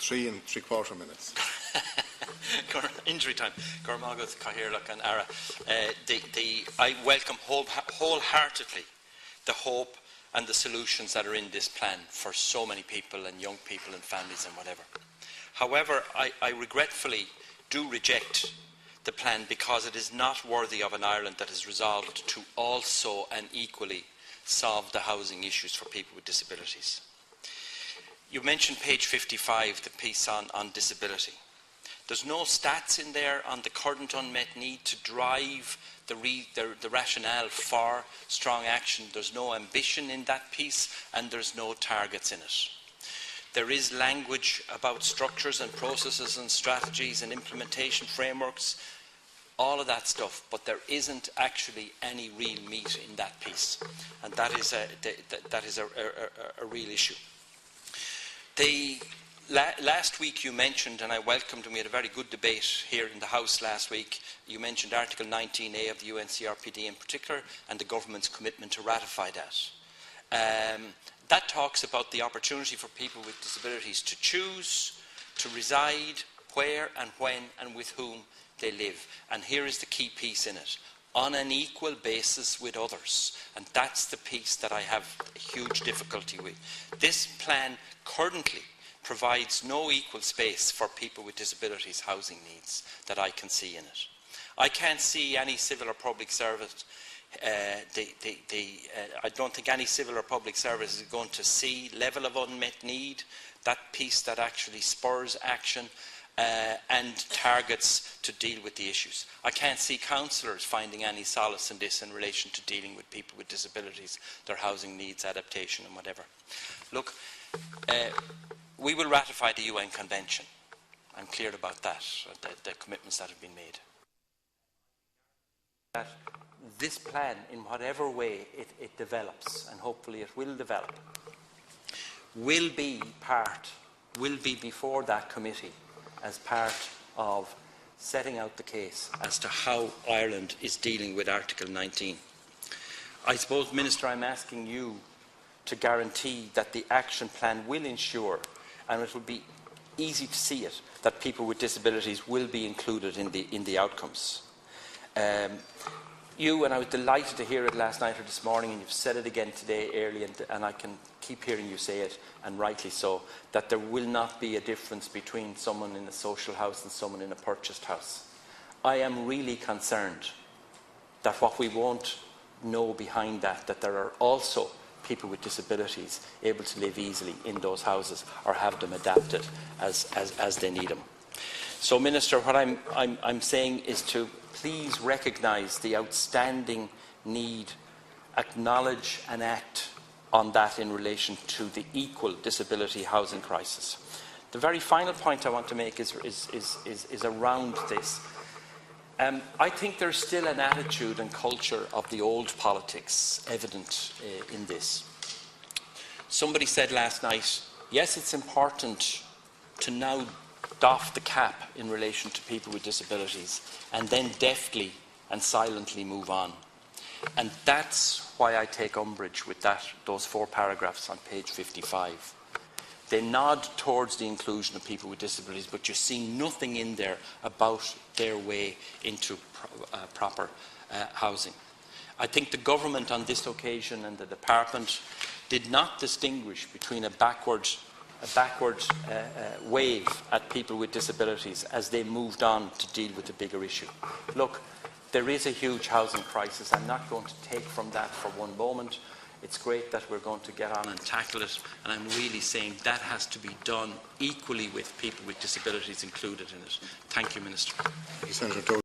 3¾ minutes. Injury time. I welcome wholeheartedly the hope and the solutions that are in this plan for so many people and young people and families and whatever. However, I regretfully do reject the plan because it is not worthy of an Ireland that is resolved to also and equally solve the housing issues for people with disabilities. You mentioned page 55, the piece on disability. There's no stats in there on the current unmet need to drive the rationale for strong action. There's no ambition in that piece, and there's no targets in it. There is language about structures and processes and strategies and implementation frameworks, all of that stuff, but there isn't actually any real meat in that piece, and that is a real issue. Last week you mentioned, and I welcomed, and we had a very good debate here in the House last week, you mentioned Article 19A of the UNCRPD in particular, and the government's commitment to ratify that. That talks about the opportunity for people with disabilities to choose, to reside, where and when and with whom they live. And here is the key piece in it: on an equal basis with others. And that's the piece that I have a huge difficulty with. This plan currently provides no equal space for people with disabilities' housing needs that I can see in it. I can't see any civil or public service, I don't think any civil or public service is going to see level of unmet need, that piece that actually spurs action and targets to deal with the issues. I can't see councillors finding any solace in this in relation to dealing with people with disabilities, their housing needs, adaptation and whatever. Look, we will ratify the UN Convention. I'm clear about that, the commitments that have been made. That this plan, in whatever way it develops, and hopefully it will develop, will be before that committee as part of setting out the case as to how Ireland is dealing with Article 19. I suppose, Minister, I'm asking you to guarantee that the action plan will ensure, and it will be easy to see it, that people with disabilities will be included in the outcomes. You, and I was delighted to hear it last night or this morning, and you've said it again today early, and I can keep hearing you say it, and rightly so, that there will not be a difference between someone in a social house and someone in a purchased house. I am really concerned that what we won't know behind that there are also people with disabilities able to live easily in those houses or have them adapted as they need them. So, Minister, what I'm saying is to please recognise the outstanding need, acknowledge and act on that in relation to the equal disability housing crisis. The very final point I want to make is around this. I think there's still an attitude and culture of the old politics evident in this. Somebody said last night, yes, it's important to now doff the cap in relation to people with disabilities and then deftly and silently move on. And that's why I take umbrage with those 4 paragraphs on page 55. They nod towards the inclusion of people with disabilities, but you see nothing in there about their way into proper housing. I think the government on this occasion and the department did not distinguish between a backward wave at people with disabilities as they moved on to deal with the bigger issue. Look, there is a huge housing crisis. I'm not going to take from that for one moment. It's great that we're going to get on and tackle it, and I'm really saying that has to be done equally with people with disabilities included in it. Thank you, Minister. Thank you, Senator Dolan.